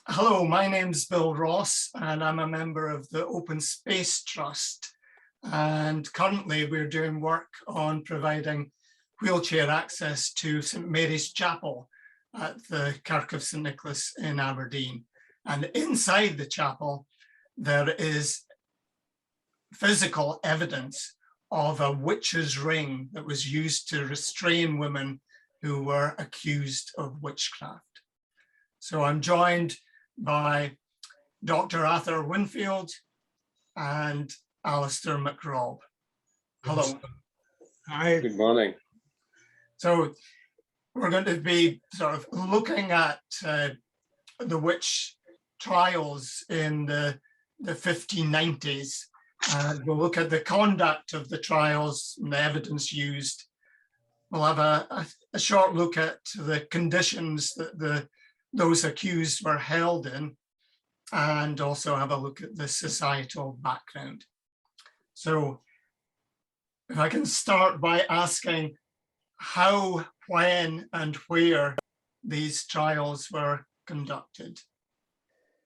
Hello, my name's Bill Ross and I'm a member of the Open Space Trust. And currently we're doing work on providing wheelchair access to St Mary's Chapel at the Kirk of St Nicholas in Aberdeen. And inside the chapel, there is physical evidence of a witch's ring that was used to restrain women who were accused of witchcraft. So I'm joined by Dr. Arthur Winfield and Alistair McRobb. Hello. Hi. Good morning. So we're going to be sort of looking at the witch trials in the 1590s. And we'll look at the conduct of the trials and the evidence used. We'll have a short look at the conditions that those accused were held in, and also have a look at the societal background. So if I can start by asking how, when, and where these trials were conducted.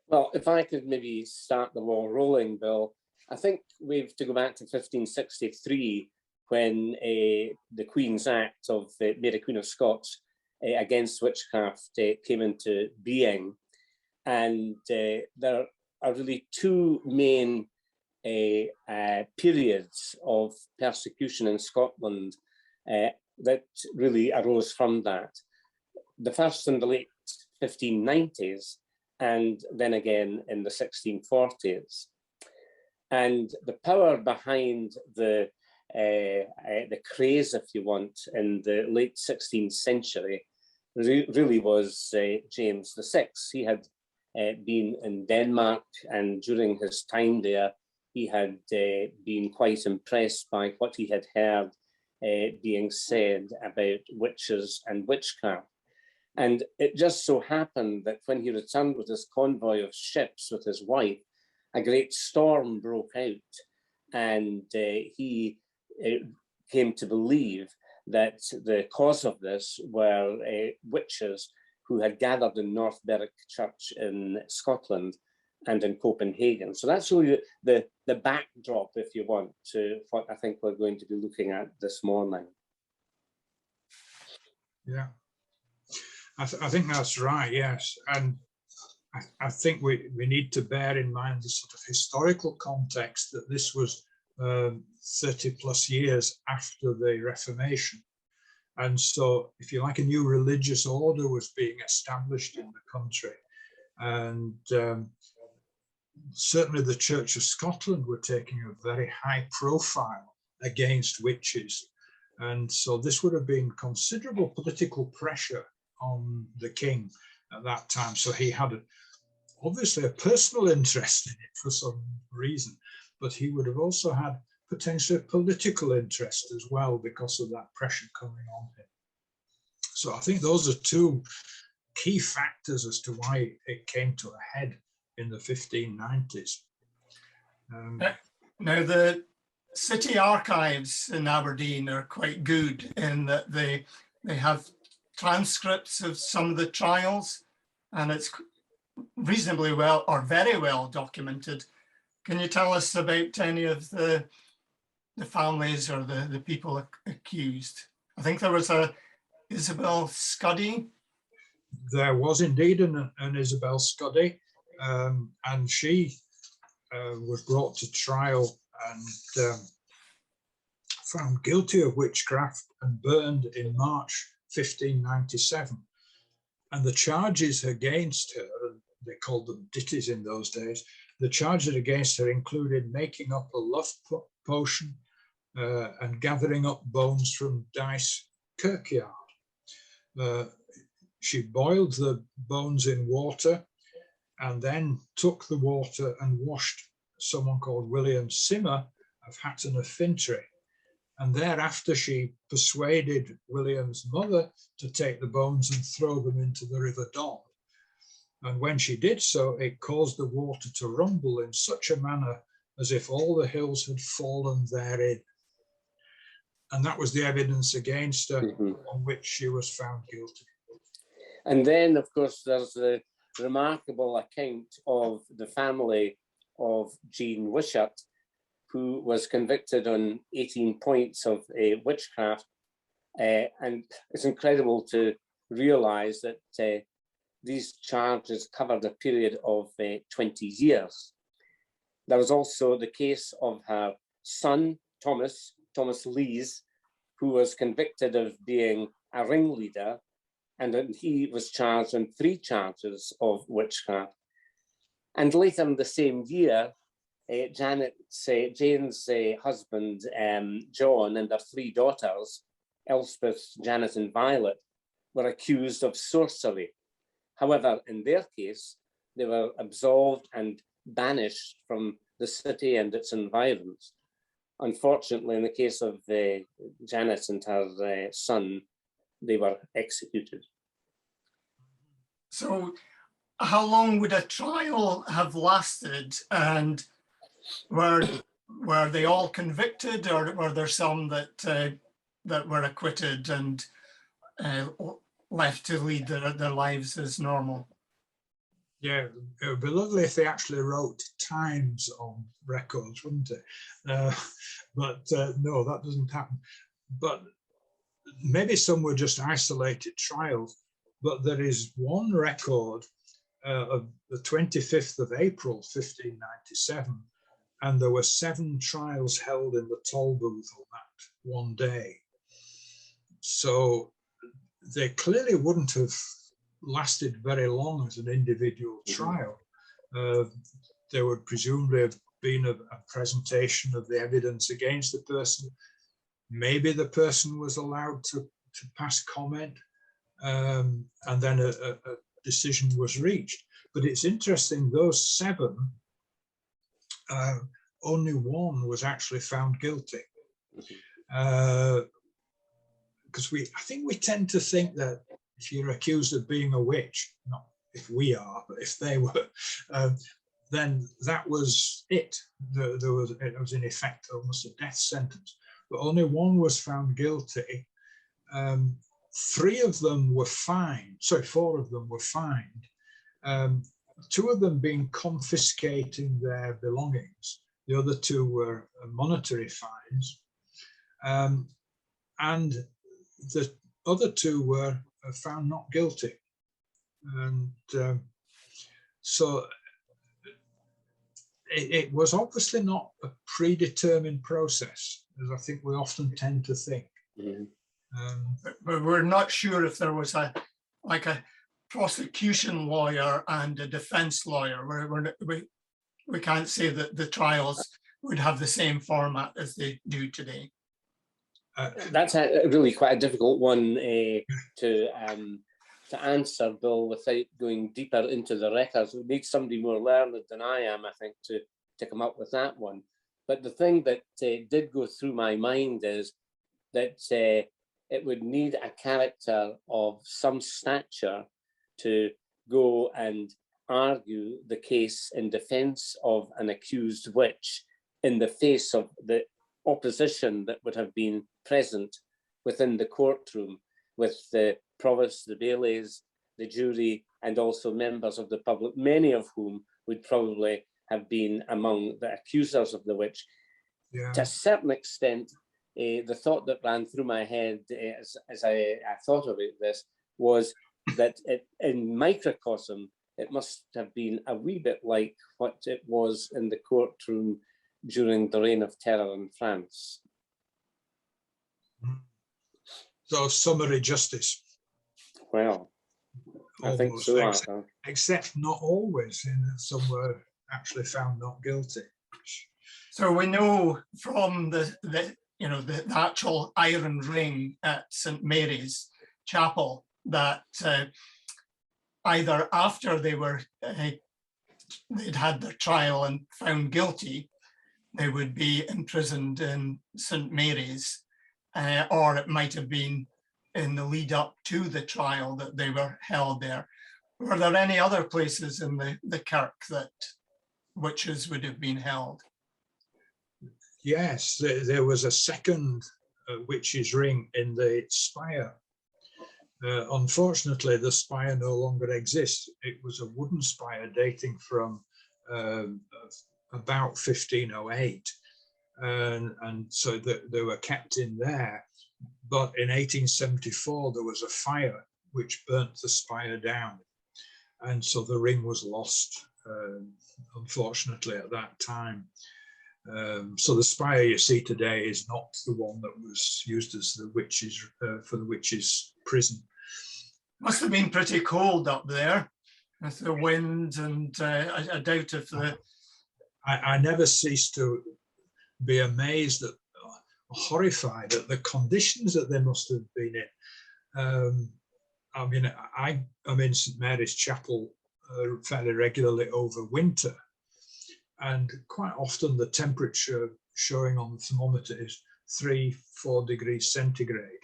Well, if I could maybe start the ball rolling, Bill, I think we've to go back to 1563 when the Queen's Act of Mary Queen of Scots against witchcraft came into being. And there are really two main periods of persecution in Scotland that really arose from that. The first in the late 1590s, and then again in the 1640s. And the power behind the craze, if you want, in the late 16th century really was James VI. He had been in Denmark, and during his time there, he had been quite impressed by what he had heard being said about witches and witchcraft. And it just so happened that when he returned with his convoy of ships with his wife, a great storm broke out, and he came to believe that the cause of this were witches who had gathered in North Berwick Church in Scotland and in Copenhagen. So that's really the backdrop, if you want, to what I think we're going to be looking at this morning. Yeah, I think that's right, yes. And I think we need to bear in mind the sort of historical context that this was 30 plus years after the Reformation. And so, if you like, a new religious order was being established in the country. And certainly the Church of Scotland were taking a very high profile against witches. And so this would have been considerable political pressure on the king at that time. So he had obviously a personal interest in it for some reason, but he would have also had potentially a political interest as well because of that pressure coming on him. So I think those are two key factors as to why it came to a head in the 1590s. Now the city archives in Aberdeen are quite good in that they have transcripts of some of the trials, and it's reasonably well or very well documented. Can you tell us about any of the families or the people accused? I think there was a Isabel Scuddy. There was indeed an Isabel Scuddy, and she was brought to trial and found guilty of witchcraft and burned in March 1597. And the charges against her, they called them ditties in those days, the charges against her included making up a love potion and gathering up bones from Dice Kirkyard. She boiled the bones in water and then took the water and washed someone called William Simmer of Hatton of Fintry. And thereafter she persuaded William's mother to take the bones and throw them into the River Don. And when she did so, it caused the water to rumble in such a manner as if all the hills had fallen therein. And that was the evidence against her on which she was found guilty. And then, of course, there's the remarkable account of the family of Jean Wishart, who was convicted on 18 points of witchcraft. And it's incredible to realise that these charges covered a period of 20 years. There was also the case of her son, Thomas Lees, who was convicted of being a ringleader, and he was charged on 3 charges of witchcraft. And later in the same year, Jane's husband, John, and their 3 daughters, Elspeth, Janet, and Violet, were accused of sorcery. However, in their case, they were absolved and banished from the city and its environs. Unfortunately, in the case of Janet and her son, they were executed. So how long would a trial have lasted, and were they all convicted, or were there some that were acquitted and left to lead their lives as normal? Yeah, it would be lovely if they actually wrote times on records, wouldn't it? But no, that doesn't happen. But maybe some were just isolated trials. But there is one record of the 25th of April, 1597, and there were 7 trials held in the toll booth on that one day. So they clearly wouldn't have lasted very long as an individual trial. There would presumably have been a presentation of the evidence against the person. Maybe the person was allowed to pass comment, and then a decision was reached. But it's interesting, those 7, only 1 was actually found guilty. Because I think we tend to think that if you're accused of being a witch, not if we are, but if they were, then that was it. It was in effect almost a death sentence. But only 1 was found guilty. 3 of them were fined. Sorry, 4 of them were fined. 2 of them being confiscating their belongings. The other 2 were monetary fines. And the other 2 were found not guilty. And so it was obviously not a predetermined process, as I think we often tend to think. But we're not sure if there was a prosecution lawyer and a defense lawyer. We can't say that the trials would have the same format as they do today. That's really quite a difficult one to answer, Bill, without going deeper into the records. We need somebody more learned than I am, I think, to come up with that one. But the thing that did go through my mind is that it would need a character of some stature to go and argue the case in defense of an accused witch in the face of the opposition that would have been present within the courtroom, with the provost, the bailies, the jury, and also members of the public, many of whom would probably have been among the accusers of the witch. Yeah. To a certain extent, the thought that ran through my head as I thought about this was that in microcosm, it must have been a wee bit like what it was in the courtroom during the Reign of Terror in France. So summary justice. Well, I think so. Except not always, some were actually found not guilty. So we know from the actual iron ring at St Mary's Chapel that either after they'd had their trial and found guilty, they would be imprisoned in St Mary's, or it might have been in the lead up to the trial that they were held there. Were there any other places in the kirk that witches would have been held? Yes, there was a second witches' ring in the spire. Unfortunately, the spire no longer exists. It was a wooden spire dating from about 1508, and so they were kept in there. But in 1874, there was a fire which burnt the spire down, and so the ring was lost, unfortunately, at that time. So the spire you see today is not the one that was used as the witches for the witches' prison. Must have been pretty cold up there with the wind, and I doubt if the... I never cease to be amazed at, horrified at the conditions that they must have been in. I mean, I'm in St Mary's Chapel fairly regularly over winter, and quite often the temperature showing on the thermometer is 3-4 degrees centigrade.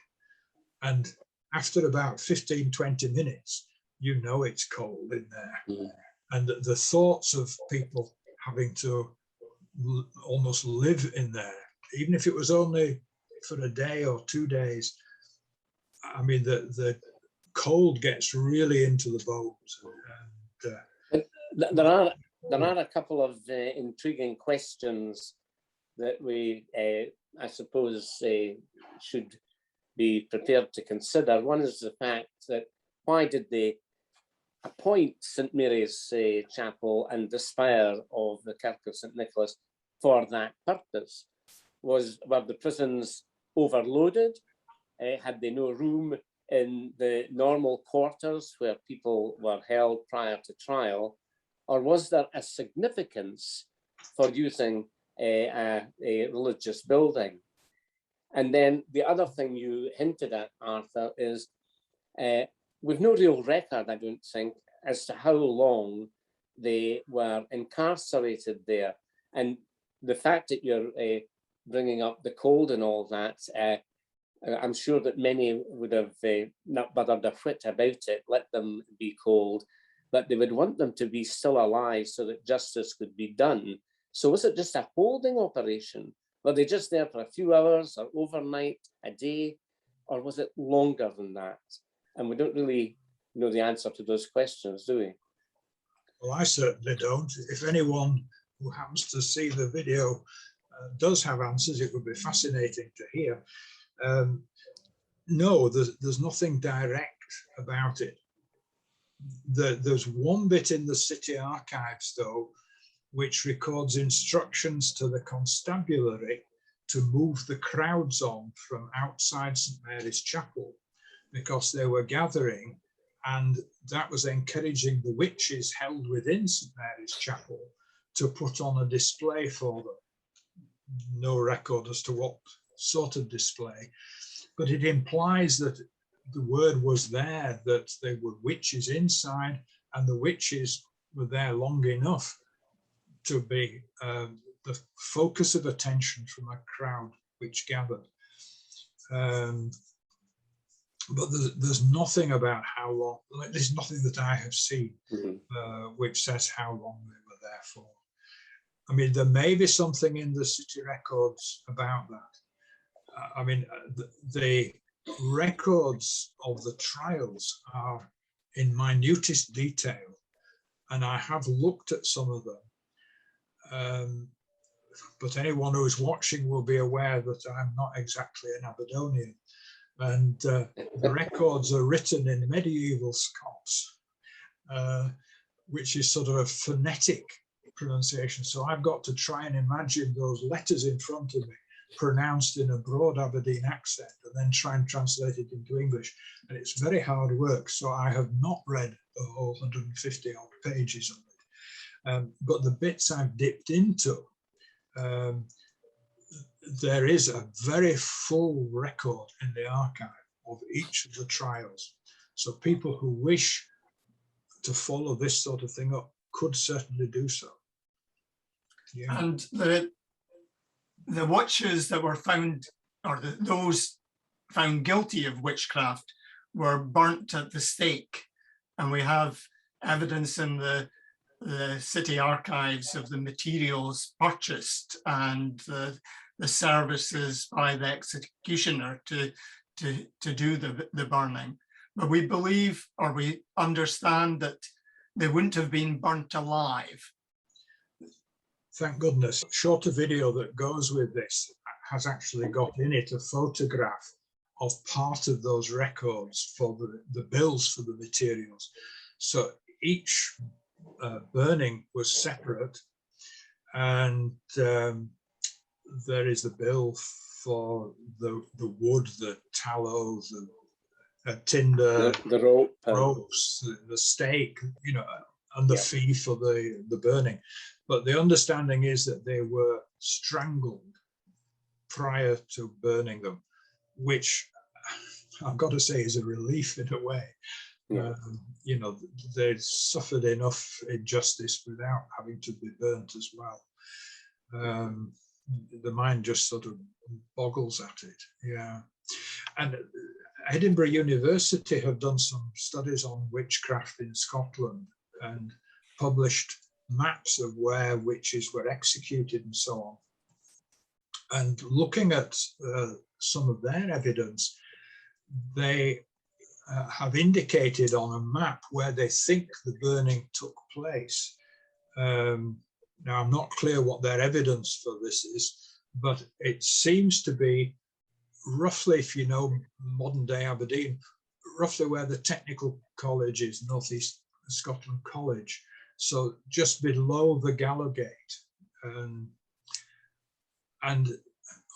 And after about 15-20 minutes, you know it's cold in there. Mm. And the thoughts of people having to almost live in there, even if it was only for a day or 2 days, I mean, the cold gets really into the bones. And, there are a couple of intriguing questions that we, I suppose, should be prepared to consider. One is the fact that why did they appoint St Mary's Chapel and the spire of the Kirk of St Nicholas for that purpose? Were the prisons overloaded? Had they no room in the normal quarters where people were held prior to trial? Or was there a significance for using a religious building? And then the other thing you hinted at, Arthur, is we've no real record, I don't think, as to how long they were incarcerated there. And the fact that you're bringing up the cold and all that, I'm sure that many would have not bothered a whit about it, let them be cold, but they would want them to be still alive so that justice could be done. So was it just a holding operation? Were they just there for a few hours or overnight, a day, or was it longer than that? And we don't really know the answer to those questions, do we? well, I certainly don't. If anyone who happens to see the video does have answers, it would be fascinating to hear. No, there's nothing direct about it. There's one bit in the city archives, though, which records instructions to the constabulary to move the crowds on from outside St Mary's Chapel because they were gathering, and that was encouraging the witches held within St Mary's Chapel to put on a display for them. No record as to what sort of display, but it implies that the word was there that there were witches inside, and the witches were there long enough to be the focus of attention from a crowd which gathered. But there's nothing about how long, there's nothing that I have seen which says how long they were there for. I mean, there may be something in the city records about that. I mean, the records of the trials are in minutest detail, and I have looked at some of them. But anyone who is watching will be aware that I'm not exactly an Aberdonian, and the records are written in medieval Scots, which is sort of a phonetic pronunciation. So I've got to try and imagine those letters in front of me pronounced in a broad Aberdeen accent and then try and translate it into English. And it's very hard work. So I have not read the whole 150 odd pages of it. But the bits I've dipped into, there is a very full record in the archive of each of the trials. So people who wish to follow this sort of thing up could certainly do so. Yeah. And the witches that were found, or those found guilty of witchcraft, were burnt at the stake. And we have evidence in the city archives of the materials purchased and the services by the executioner to do the burning. but we believe, or we understand, that they wouldn't have been burnt alive. Thank goodness. Shorter video that goes with this has actually got in it a photograph of part of those records for the bills for the materials. So each burning was separate, and there is the bill for the wood, the tallow, the tinder, the rope, ropes, the stake, you know, and the fee for the burning. But the understanding is that they were strangled prior to burning them, which I've got to say is a relief in a way. You know, they suffered enough injustice without having to be burnt as well. The mind just sort of boggles at it. Yeah. And Edinburgh University have done some studies on witchcraft in Scotland and published maps of where witches were executed and so on. And looking at some of their evidence, they have indicated on a map where they think the burning took place. Now, I'm not clear what their evidence for this is, but it seems to be roughly, if you know modern day Aberdeen, roughly where the technical college is, North East Scotland College. So just below the Gallowgate. And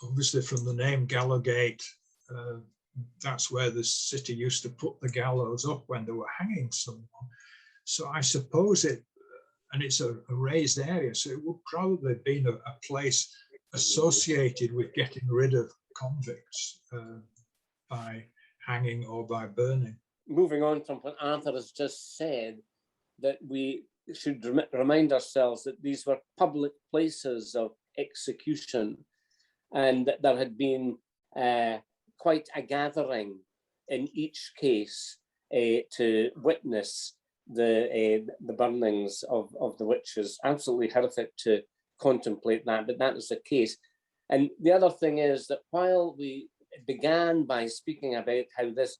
obviously from the name Gallowgate, that's where the city used to put the gallows up when they were hanging someone. So I suppose and it's a raised area, so it would probably have been a place associated with getting rid of convicts by hanging or by burning. Moving on from what Arthur has just said, that we should remind ourselves that these were public places of execution, and that there had been quite a gathering in each case to witness the burnings of the witches. Absolutely horrific to contemplate that, but that is the case. And the other thing is that while we began by speaking about how this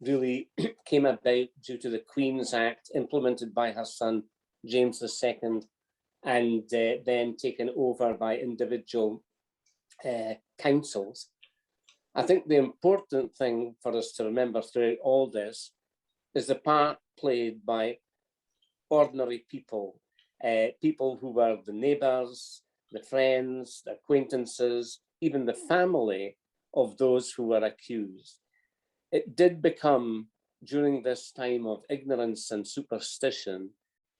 really came about due to the Queen's Act implemented by her son James II, and then taken over by individual councils, I think the important thing for us to remember throughout all this is the part played by ordinary people, people who were the neighbours, the friends, the acquaintances, even the family of those who were accused. It did become, during this time of ignorance and superstition,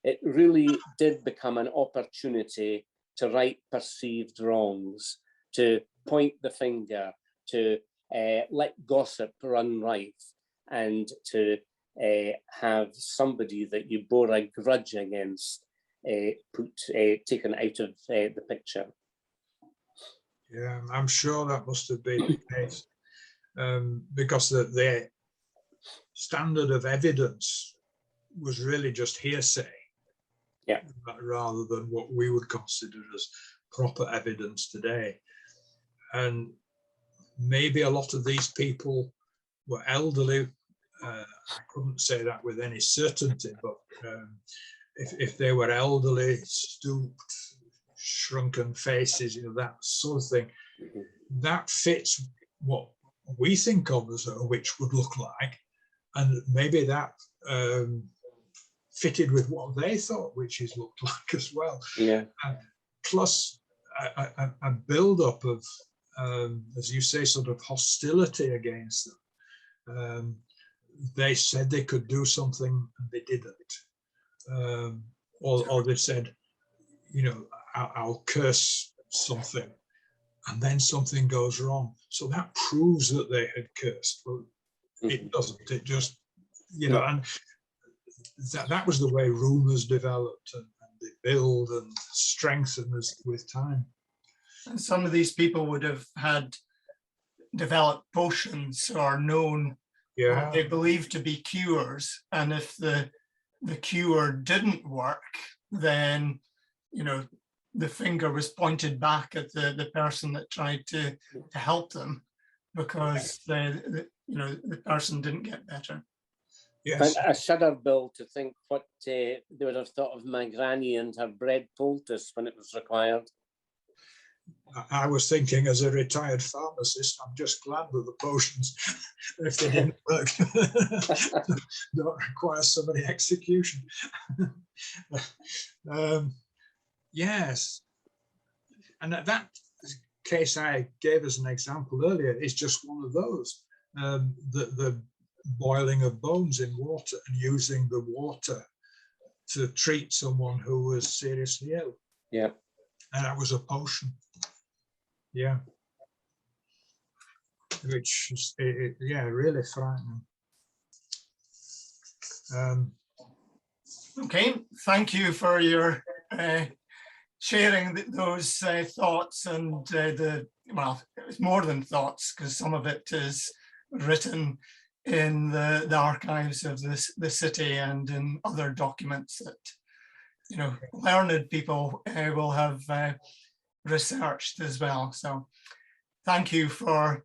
it really did become an opportunity to right perceived wrongs, to point the finger, to let gossip run rife, and to have somebody that you bore a grudge against taken out of the picture. Yeah, I'm sure that must have been the case, because the standard of evidence was really just hearsay, rather than what we would consider as proper evidence today. And maybe a lot of these people were elderly. I couldn't say that with any certainty, but if they were elderly, stooped, shrunken faces, you know, that sort of thing, that fits what we think of as a witch would look like, and maybe that fitted with what they thought witches looked like as well. Yeah. And plus a build-up of, as you say, sort of hostility against them. They said they could do something and they didn't, or they said, you know, I'll curse something, and then something goes wrong. So that proves that they had cursed. Well, it doesn't. It just, you know, and that was the way rumours developed, and they build and strengthen with time. And some of these people would have had developed potions or known what they believed to be cures. And if the cure didn't work, then, you know, the finger was pointed back at the person that tried to help them, because the person didn't get better. Yes. I shudder, Bill, to think what they would have thought of my granny and her bread poultice when it was required. I was thinking, as a retired pharmacist, I'm just glad that the potions, if they didn't work, don't require so many execution. Yes. And that case I gave as an example earlier is just one of those. The boiling of bones in water and using the water to treat someone who was seriously ill. Yeah. And that was a potion. Yeah. Which is, yeah, really frightening. Okay, thank you for your sharing those thoughts, and well, it's more than thoughts, because some of it is written in the archives of the city and in other documents that, you know, learned people will have researched as well. So thank you for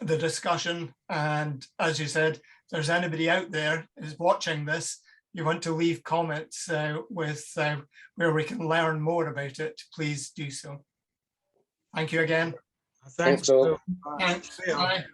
the discussion. And as you said, if there's anybody out there who's watching this, you want to leave comments with where we can learn more about it, please do so. Thank you again. Thanks, Bill. Thanks. Bye.